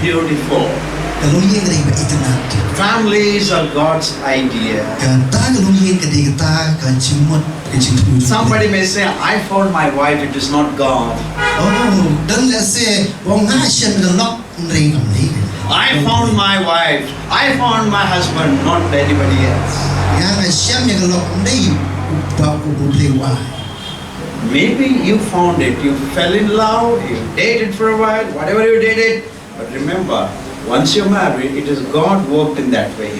beautiful. Families are God's idea. Somebody may say, I found my wife, it is not God. I found my wife, I found my husband, not anybody else. Maybe you found it, you fell in love, you dated for a while, whatever you dated, but remember, once you're married, it is God worked in that way.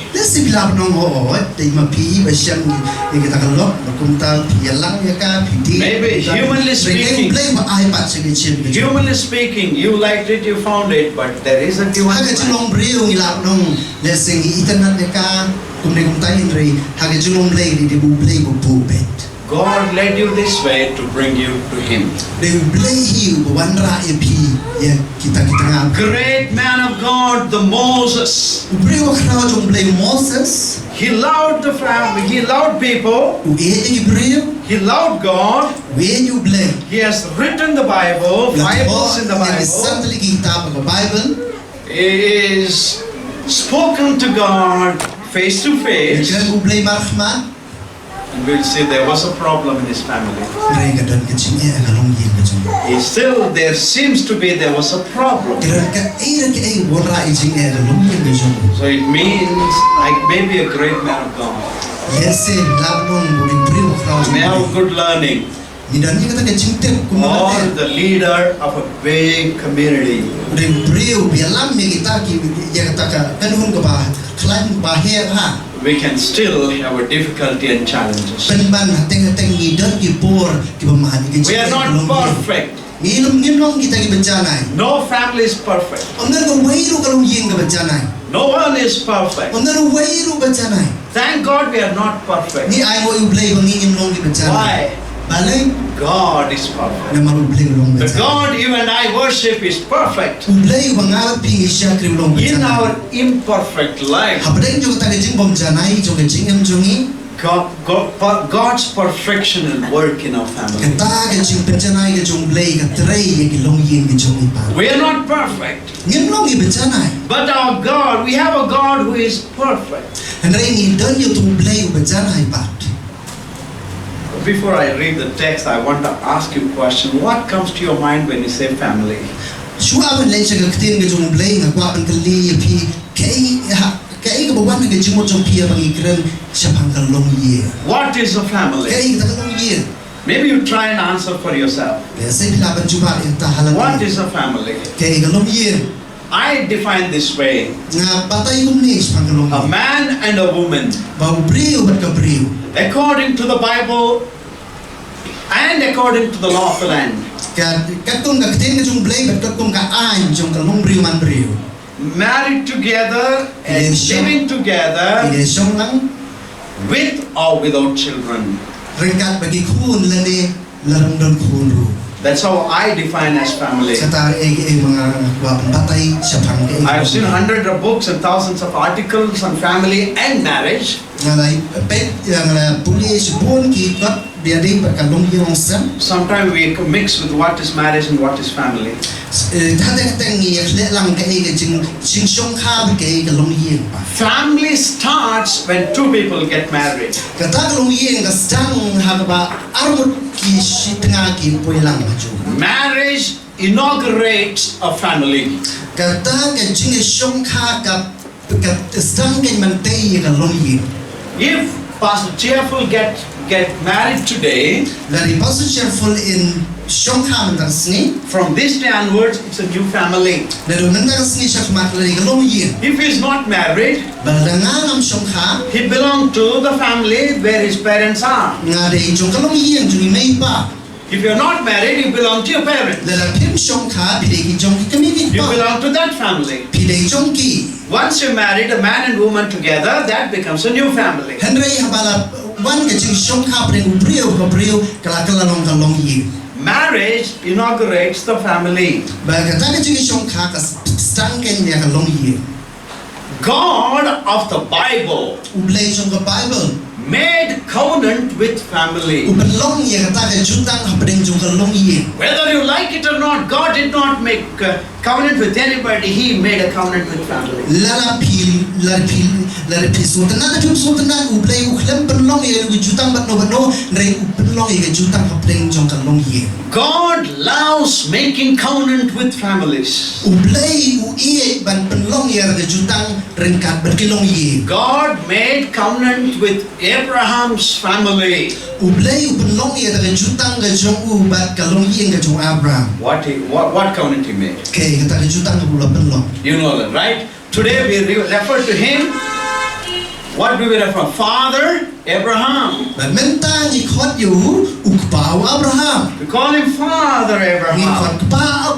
Maybe humanly speaking, you liked it, you found it, but there is a difference. God led you this way to bring you to Him. Great man of God, the Moses. He loved the family, he loved people, he loved God. He has written the Bible, 5 books in the Bible. He is spoken to God face to face. And we'll see there was a problem in his family. Still, there seems to be there was a problem. So it means I may be a great man of God. May have good learning. Or the leader of a big community. We can still have a difficulty and challenges. We are not perfect. No family is perfect. No one is perfect. Thank God we are not perfect. Why? God is perfect. The God you and I worship is perfect. In our imperfect life, God's perfection will work in our family. We are not perfect. But our God, we have a God who is perfect. Before I read the text, I want to ask you a question. What comes to your mind when you say family? What is a family? Maybe you try and answer for yourself. What is a family? I define this way. A man and a woman, according to the Bible and according to the law of the land, married together and living together with or without children. That's how I define as family. I've seen hundreds of books and thousands of articles on family and marriage. Sometimes we mix with what is marriage and what is family. Family starts when two people get married. Marriage inaugurates a family. If Pastor Cheerful get married today, from this day onwards, it's a new family. If he's not married, he belongs to the family where his parents are. If you're not married, you belong to your parents. You belong to that family. Once you're married, a man and woman together, that becomes a new family. Marriage inaugurates the family. God of the Bible made covenant with family. Whether you like it or not, God did not make covenant with anybody, he made a covenant with family. La pil sultanat tu sultanat ublay uklem penlong ye jutang bat no rei penlong ye jutang kapleng jong kalong ye. God loves making covenant with families. Ublay uie ban penlong ye jutang rengkat berkilong ye. God made covenant with Abraham's family. Ublay penlong ye jutang ga jong bat kalong ye ga jong Abraham. What covenant he made? Okay, kata jutang ga bula penlong. You know that, right? Today we refer to him. What do we refer? Father Abraham. Mentang ikut you ukpa Abraham. We call him Father Abraham. Ikut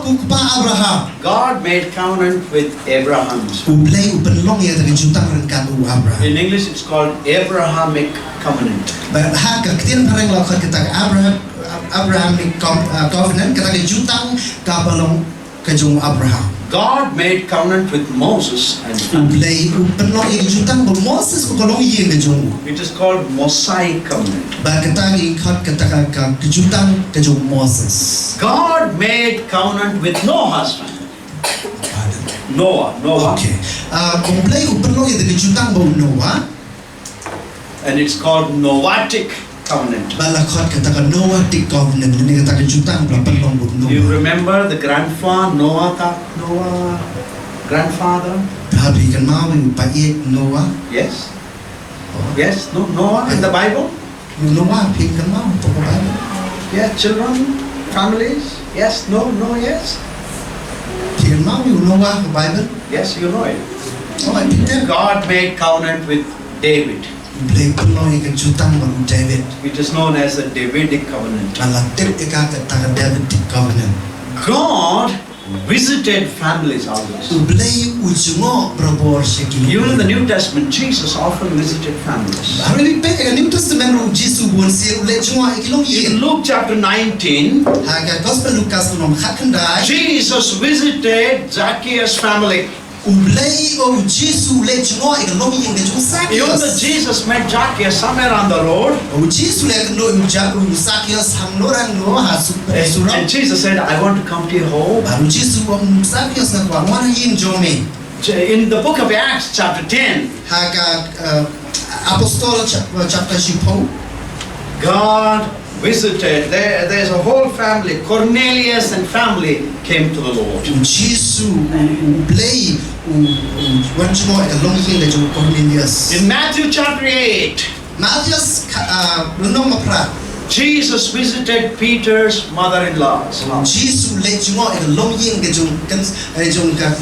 ukpa Abraham. God made covenant with Abraham's. Ublay upenlong ye dari jutang rengkat Abraham. In English it's called Abrahamic covenant. Hak ketian parang lakukan kita Abrahamic covenant kita jutang kapalong kejung Abraham. God made covenant with Moses and Ublay upenlong ye jutang Moses kalong ye kejung. it is called Mosaic covenant. Kita ikut kita kejutang kejung Moses. God made covenant with Noah's family. Noah. Okay. Ublay upenlong ye dari jutang bau Noah. And it's called Noahic covenant. Balakot kata Noahic covenant ini kata jutang berpenlong bau Noah. You remember the grandfather Noah grandfather? Habi kan mau pakai Noah. Yes. Yes. No. Noah in the Bible. Noah habi kan mau toko Bible. Yeah. Children, families. Yes. No. Yes. Kan mau Noah ke Bible. Yes. You know it. Oh, I did. God made covenant with David. Blake penuh ikan jutang baru David. It is known as the Davidic covenant. Alatik ikan kata Davidic covenant. God visited families always. Blake ujungo berbor sekali. Even in the New Testament, Jesus often visited families. Hari ini pek New Testament ru Jesus buat sih ulek cuma ikilong ye. In Luke chapter 19, Haga Gospel Lukas nom hakandai. Jesus visited Zacchaeus' family. Ublay o Jesus ulek cuma ikilong ye dengan Zacchaeus. Even though Jesus met Zacchaeus somewhere on the road, O Jesus ulek no Zacchaeus hamloran no hasu. and Jesus said, "I want to come to your home." Baru Jesus Zacchaeus nak buat mana ye jomi. In the book of Acts, chapter 10, Haga Apostol chapter 10. God visited. There's a whole family. Cornelius and family came to the Lord. Jesus play one more along here that you Cornelius. In Matthew chapter 8, Matthias no mapra. Jesus visited Peter's mother-in-law. Jesus let you know along here that you can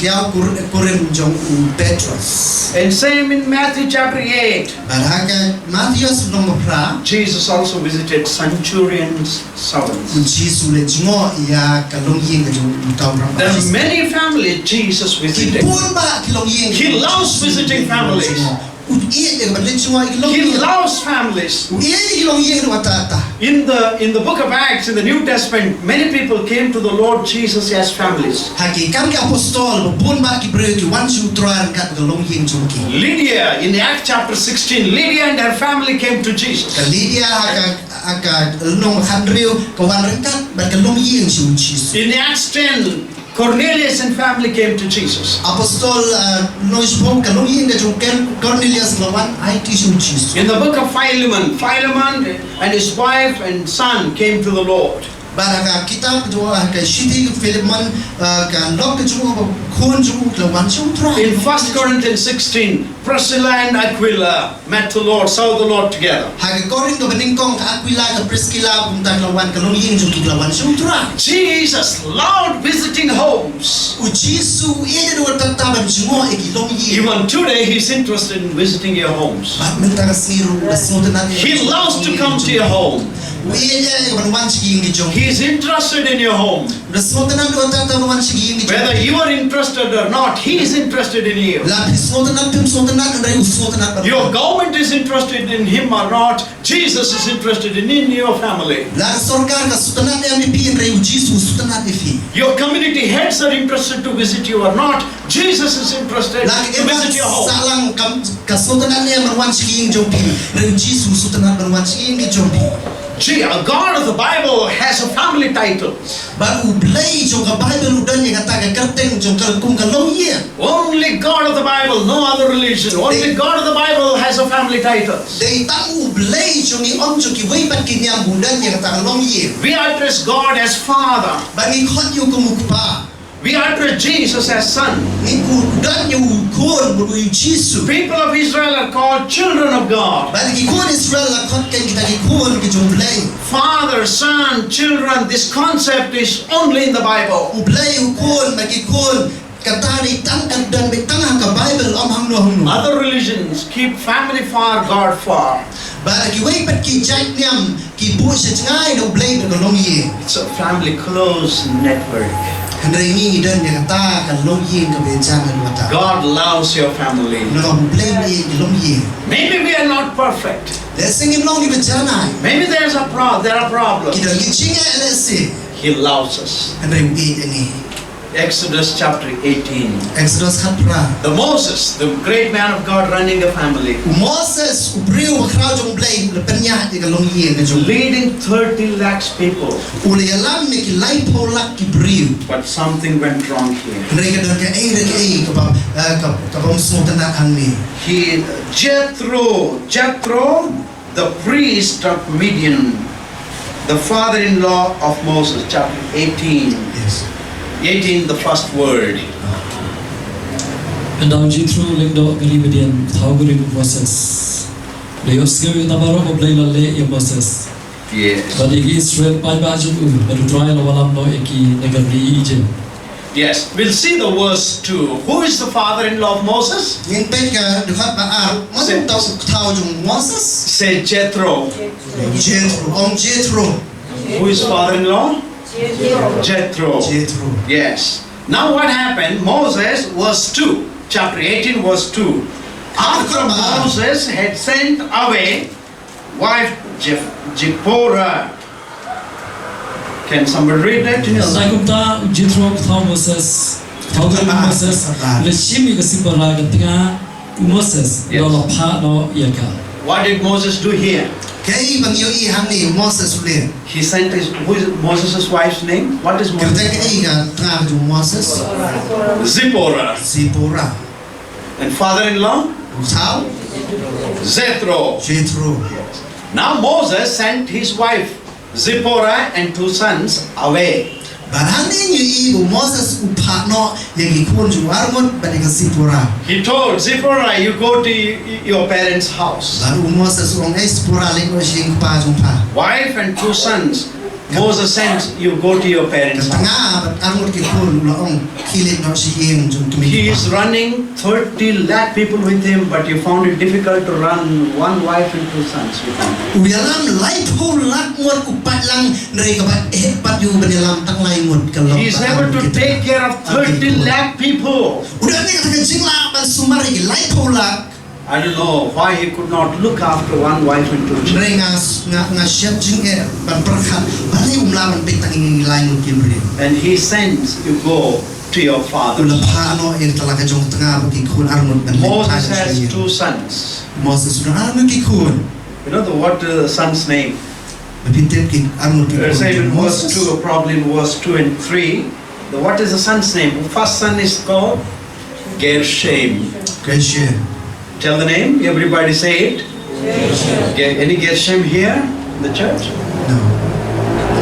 kya kurim jong Petrus. And same in Matthew chapter 8. Baraga Matthias no mapra. Jesus also visited centurion's servants. Jesus let you know ya kalong here that you There are many families Jesus visited. He loves visiting families. He loves families. In the book of Acts, in the New Testament, many people came to the Lord Jesus as families. Lydia, in Acts chapter 16, Lydia and her family came to Jesus. In Acts 10, Cornelius and family came to Jesus. Apostol Cornelius In the book of Philemon, Philemon and his wife and son came to the Lord. Baraka kitab kedua ke Shiti Philemon kan log kedua kun jumuk lawan sutra. In 1 Corinthians 16, Priscilla and Aquila met the Lord, served the Lord together. Haga Korin do beningkong Aquila ke Priscilla puntang lawan kalong yin jumuk lawan sutra. Jesus loved visiting homes. Ujisu ia do tataban semua ikilong yin. Even today he's interested in visiting your homes. He loves to come to your home. He's interested in your home. Whether you are interested or not, he is interested in you. Your government is interested in him or not, Jesus is interested in your family. Your community heads are interested to visit you or not, Jesus is interested to visit your home. Gee, a God of the Bible has a family title. Ba u play trong cái Bible u đơn như ta cái cách tên trong cái cung cái lâu nhỉ. Only God of the Bible, no other religion. Only God of the Bible has a family title. Để tăng u play trong những ông trong cái vây bắt kinh nghiệm u đơn như ta cái lâu nhỉ. We address God as Father. Ba mi khot yêu công mục ba. We address Jesus as Son. Mi u đơn như u khôn u Jesus. People of Israel are called children of God. Ba cái khôn Israel là khot cái kita cái khôn cái trong play. Father, Son, children, this concept is only in the Bible. U play u khôn mà cái khôn kata ni tăng kan dan be tăng cái Bible om hang no. Other religions keep family far, God far. Ba cái vây bắt cái trái niệm cái bùa sẽ ngay đâu play được cái lâu nhỉ. It's a family close network. Henry ni đơn như ta kan lâu nhỉ cái bên trang cái ta. God loves your family. Nó còn play ni cái lâu nhỉ. Maybe we are not perfect. Để sinh im long đi bên trang này. Maybe there are problems. Kita ni chính là gì? He loves us. Henry ni ini. Exodus chapter 18. Exodus khatra. The Moses, the great man of God running a family, Moses ubriu khao jong play le penya di ka long yin jong. leading 30 lakhs people. Uli alam ni ki lai po lak ki briu. But something went wrong here. Henry ka dan ka ka bom so tan ang ni. Jethro, the priest of Midian, the father-in-law of Moses, chapter 18. Yes. 18, the first word. And now Jethro lengdo Galibidian Taugurin Moses. Leoski Nabaro of Layla Le Moses. Yes. But the Israel by Bajum, but to try Walam no Eki Negabri Egypt. Yes. We'll see the verse 2. Who is the father-in-law of Moses? Yin pe ka du khat ba ar mo to thao jong Moses. Say Jethro. Jethro. Who is father-in-law? Jethro. Yes. Now what happened? Moses, verse 2. Chapter 18, verse 2. After Moses had sent away wife Zipporah. Can somebody read that? Sakumta Jethro Thau Moses. Taugurin Moses. Leshimi Gasipara Gatinga Moses. Lola Pa no Yaka. What did Moses do here? Kay bang yo I hang ni Moses ule. He sent who is Moses' wife's name? What is Kita Moses? ka ka tra jong Moses. Zipporah. Zipporah. And father-in-law? Thao Jethro. Jethro. Now Moses sent his wife Zipporah and 2 sons away. Barang ni you Moses upa no yang ikun jong armon bani ka Zipporah. He told Zipporah, you go to your parents' house. Baru Moses orang Zipporah lek sing pa jong pa. Wife and 2 sons. Moses sent you go to your parents' house. Tengah armon ki kun long kilit no sing jong tu. He is running 30 lakh people with him, but you found it difficult to run 1 wife and 2 sons with him. Uyalam lai pun lak mut upat lang neri ka pat yu benelam tang lai mut kalau. He is able to take care of 30 lakh people. Udah ni kata jingla ban sumari ki lai pun lak. I don't know why he could not look after 1 wife and 2 children. Neri ngas siap jingke ban perkhat bali umlaman petang ini lai mut ki beri. And he sends you go to your father. Ulah pa no yang telah kajong tengah bagi kun armut ban. Moses has 2 sons. Moses sudah armut ki kun. You know what the son's name? Pintet ki armut ki kun. Say in verse 2, probably in verse 2 and 3. What is the son's name? The first son is called Gershom. Gershom. Tell the name. Everybody say it. Any Gershom here in the church? No.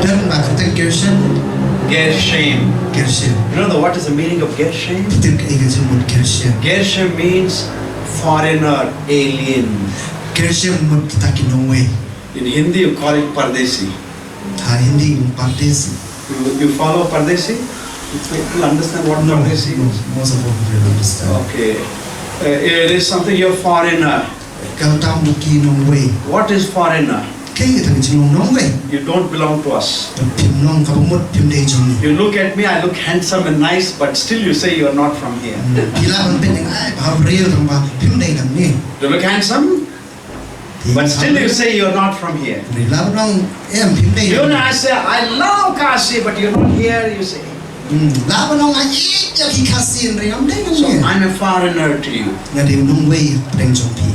Dan bakal Gershom. Gershom. Gershom. You know what is the meaning of Gershom? Pintet ka ikan mut Gershom. Gershom means foreigner, alien. Gershom mut kita kinongwe. In Hindi you call it Pardesi. Ha Hindi Pardesi. You follow Pardesi? You understand what Pardesi is? Most of what we understand. Okay. It is something you're foreigner. Kau tahu mungkin nongwe. What is foreigner? Kaya kita ngomong nongwe. You don't belong to us. Pim nong kau mut pim deh joni. You look at me, I look handsome and nice, but still you say you're not from here. Bila man penting ay bahar real tambah pim deh nam ni. You look handsome, but still you say you're not from here. Bila nong pim deh. You know, I say, I love Kashi, but you're not here, you say. Laban nong ay jadi kasihin ream deh nam So ni. I'm a foreigner to you. Ngadi nongwe peng jompi.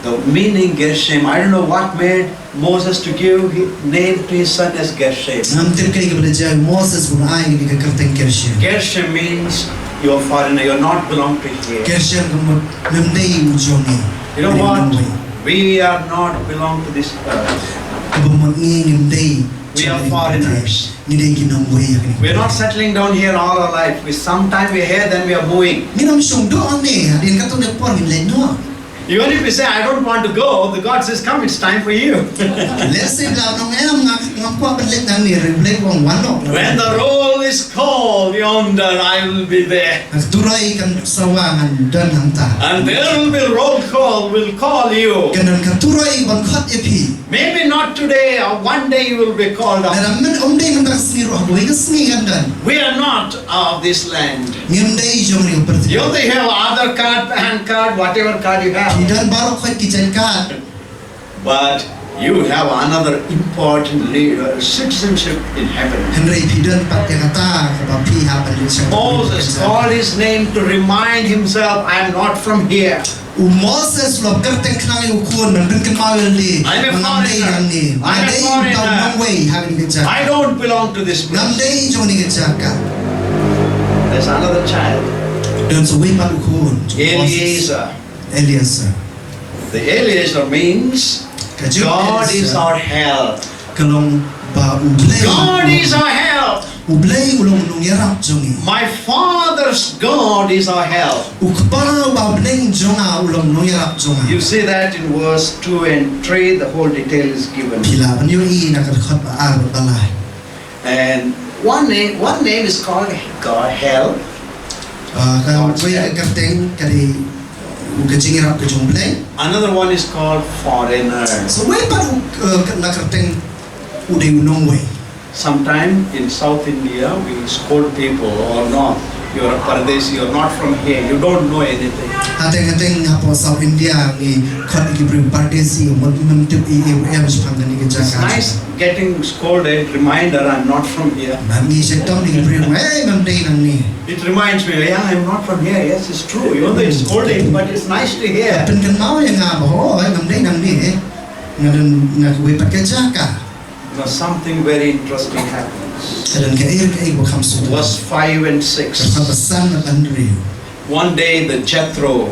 The meaning Gershom, I don't know what made Moses to give name to his son as Gershom. Nam tir kai gabla ja Moses bun ai ni ka karteng Gershom. Gershom means you're foreigner, you're not belong to here. Gershom gum memdei ujongi. You know what? We are not belong to this earth. We are foreigners. We are not settling down here all our life. Sometime we are here, then we are moving. Even if we say, I don't want to go, the God says, come, it's time for you. When the roll is called yonder, I will be there. And there will be roll call, will call you. Maybe not today, or one day you will be called up. We are not of this land. You only have Aadhaar card, PAN card, whatever card you have. But you have another important citizenship in heaven. Moses called his name to remind himself, I am not from here. I'm a foreigner. I don't belong to this place. There's another child. Eliezer. The Eliezer means God is our help. God is our help. My father's God is our help. You see that in verse 2 and 3, the whole detail is given. And one name is called God help. Another one is called foreigner. Sometime in South India, we scold people or not. You're a Pardesi, you're not from here, you don't know anything. It's nice getting scolded, reminder, I'm not from here. It reminds me, yeah, I'm not from here. Yes, it's true. Even though it's scolding, but it's nice to hear. Something very interesting happens. Verse 5 and 6. One day the Jethro,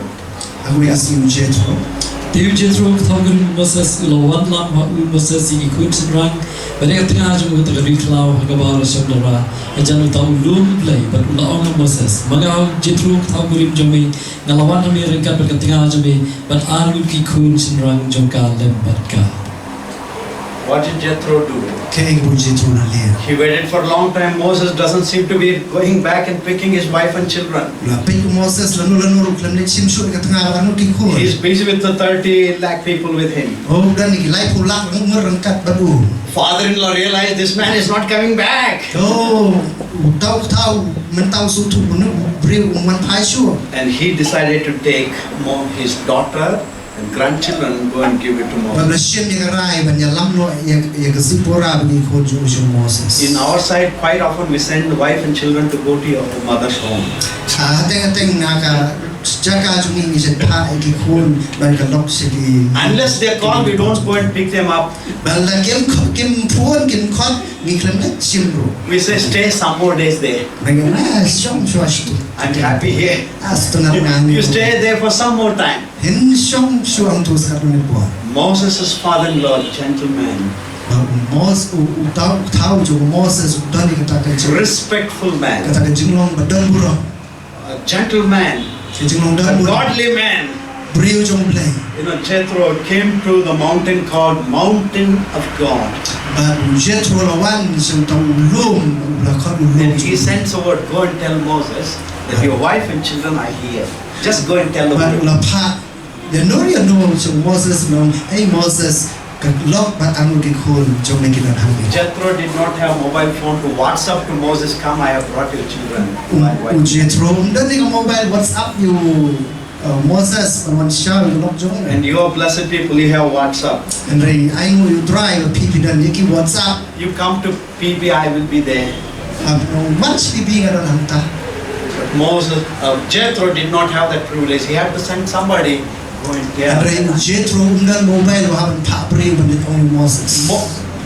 Moses ilawan lam Moses igi kun senrang pada tengah jemu tegari klau hagabar syamdara ajan tahu lum play but ulaong Moses magau Jethro thagurim jami ngalawan kami rengkat berketingah jami but arul ki kun senrang jongka lembatka. What did Jethro do? He waited for a long time. Moses doesn't seem to be going back and picking his wife and children. He's busy with the 30 lakh people with him. Father-in-law realized this man is not coming back. And he decided to take his daughter and grandchildren, go and give it to Moses. In our side, quite often we send wife and children to go to your mother's home. Unless they call, we don't go and pick them up. We say stay some more days there. I'm happy here. You stay there for some more time. Moses' father-in-law, gentleman, respectful man, a gentleman, a godly man. Jethro came to the mountain called Mountain of God. And he sends a word, go and tell Moses that your wife and children are here. Just go and tell them. Jethro did not have mobile phone to WhatsApp to Moses, come, I have brought your children. My wife. And you are blessed people, you have WhatsApp. You come to PB, I will be there. But Jethro did not have that privilege. He had to send somebody, going Andrei there. Jethro undan mobile wahan papri bandit only Moses.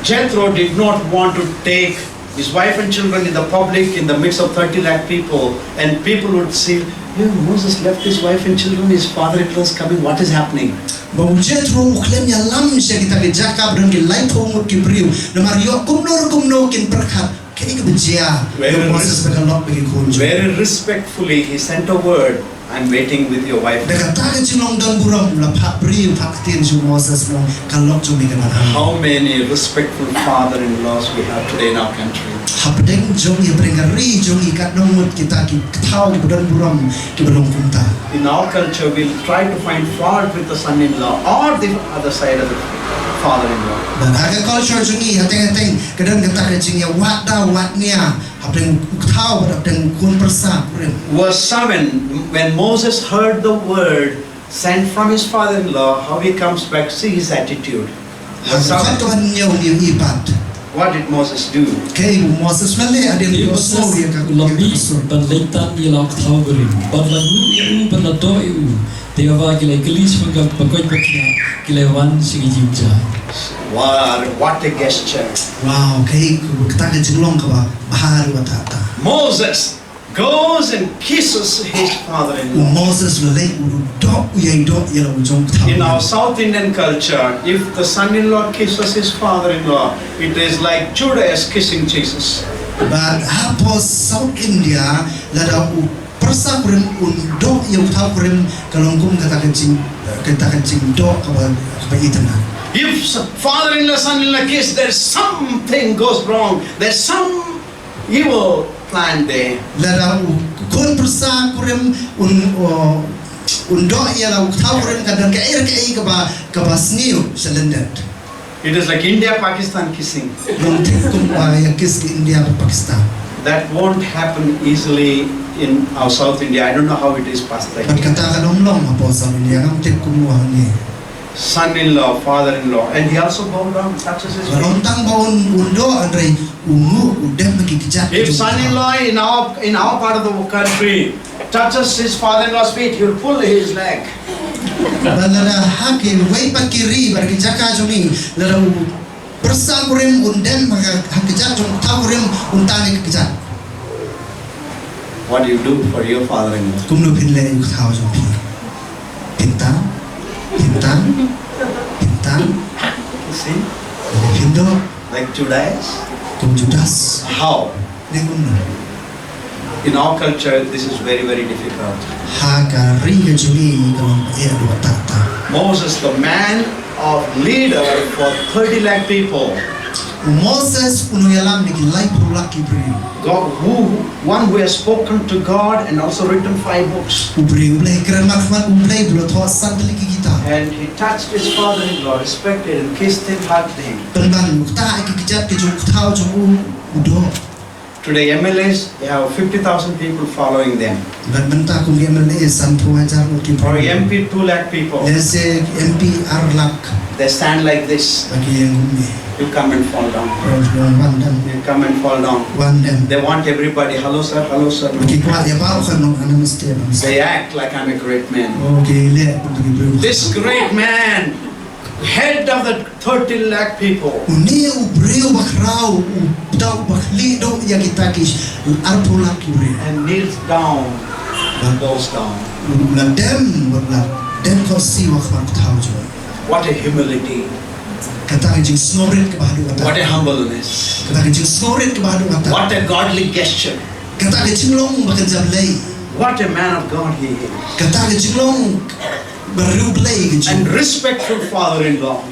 Jethro did not want to take his wife and children in the public in the midst of 30 lakh people, and people would see, yeah, Moses left his wife and children, his father-in-law is coming, what is happening? Bau Jethro uklem ya lam siya kita ke Jacob dan ke light home ke Briu. Namar yo kumno kin perkat ke bejia. Moses bekalok bagi kunjung. Very respectfully, he sent a word, I'm waiting with your wife. Dekat tak cilong dan buram la pak Briu pak tin ju Moses long kalok ju mi kana. How many respectful father-in-laws we have today in our country? Hapdeng jong i bringari jong i kat nomut kita ki thau dan buram ki belum kunta. In our culture, we'll try to find fault with the son-in-law or the other side of the father-in-law. Dan aga culture jong i hateng kadang kita ke jing ya wat nia hapdeng thau hapdeng kun persa. Verse 7, when Moses heard the word sent from his father-in-law, how he comes back, see his attitude. Verse 7, what did Moses do? Kay Moses mali adil Dia ko so Moses ya lambi ban leitan ni lauk thau berim. Ban lagu iu ban la do iu. Dia va kilai gelis mangka pakoi pakina kilai wan sigi jimja. Wow, what a gesture. Wow, kay kita ke jinglong ka ba bahar wa ta. Moses goes and kisses his father-in-law. Moses lay do ya la jong thau. In our South Indian culture, if the son-in-law kisses his father-in-law, it is like Judas kissing Jesus. But hapos South India la da persa kurim do ya thau kurim kalongkum kata kencing do ka ba itana. If father-in-law, son-in-law kiss, there's something goes wrong. There's some evil plan there. Lara kun persa kurim do ya la thau kurim kadang ka ba sniu selendet. It is like India-Pakistan kissing. Long kum ya kiss India Pakistan. That won't happen easily in our South India. I don't know how it is past that. But kata ka long apo sa India ngam kum wa ni. Son-in-law, father-in-law, and he also bowed down, touches his feet. Rontang baon undo andrei udem bagi kijak. If son-in-law in our part of the country touches his father-in-law's feet, he will pull his leg. Lara hake wei pakiri bar kijak joni lara persa kurim undem maka kijak jong thau kurim untani kijak. What do you do for your father-in-law? Kumno pinle u thau jong pi. Pintan. You see? Pindo Like Judas. kum Judas. How? Ne kumno. In our culture, this is very, very difficult. Haka ringa joni kalong do tata. Moses, the man of leader for 30 lakh people, Moses unuyalam ni kilai pulak Ibrahim. God, one who has spoken to God and also written 5 books. Ibrahim ulai keren makman ulai blo thwa santli ki kita. And he touched his father-in-law, respected him, kissed him, hugged him. Penban mukta ki kijat ki jong thau jong udo. Today, MLS, they have 50,000 people following them. Ban benta kum MLA san puajar ki For MP, 2 lakh people. Jese MP arlak They stand like this. bagi yang gumi. You come and fall down. Wandam You come and fall down. wandam. They want everybody, hello sir, hello sir. Bagi kuat ya bau kan nong ana mesti. They act like I'm a great man. Okay, le untuk Ibrahim. This great man, head of the 30 lakh people, Uni ubreu bakrau udau bakli do ya kita kis arpulak Ibrahim. and kneels down and goes down. La dem kosi wakman thau jo. What a humility. Kata jing snorit ke bahadu What kata. a humbleness. Kata jing snorit ke bahadu kata. What a godly gesture. Kata jing long bakan jablay. What a man of God he is. Kata jing long baru play And jing. respectful father-in-law.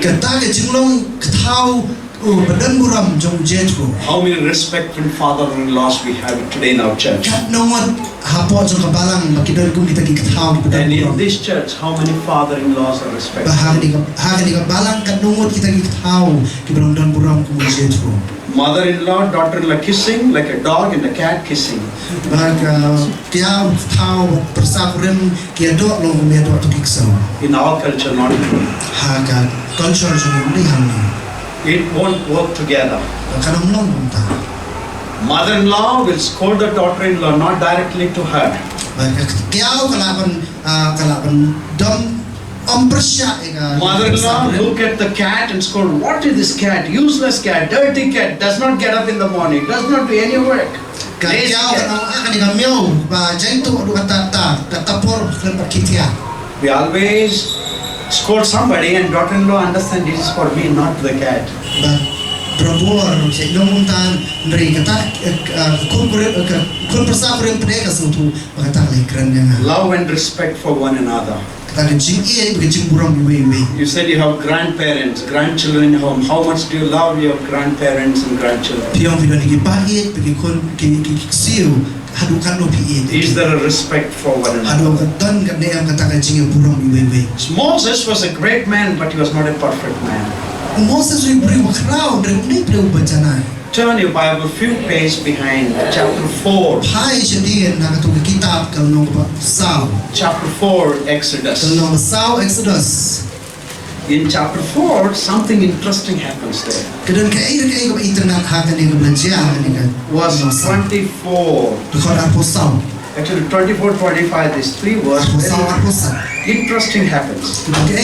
Kata jing long thau badan buram jong Jethro. How many respectful father-in-laws we have today in our church? Kat nomad hapo jong kabalang makidal kum kita ki thau badan And in buram. this church, how many father-in-laws are respected? Bahagi ka balang kat nomad kita ki thau ki badan buram kum Jethro. Mother-in-law, daughter-in-law kissing like a dog and a cat kissing. Bag kaya thau persakurim kaya do long me do to kiksau. In our culture, not true. Haga culture jong ni hamni. It won't work together. Kanam long ta. Mother-in-law will scold the daughter-in-law, not directly to her. Kaya kalaban dom Mother-in-law look at the cat and scold, what is this cat? Useless cat, dirty cat, does not get up in the morning, does not do any work. Lazy cat. We always scold somebody and daughter-in-law understand this is for me, not the cat. Love and respect for one another. You said you have grandparents, grandchildren in home. How much do you love your grandparents and grandchildren? Is there a respect for one another? Moses was a great man, but he was not a perfect man. Turn your Bible a few pages behind chapter 4. Chapter 4, Exodus. In chapter 4, something interesting happens there. Verse 24. Actually, 24, 25, these three verses, interesting happens. Kita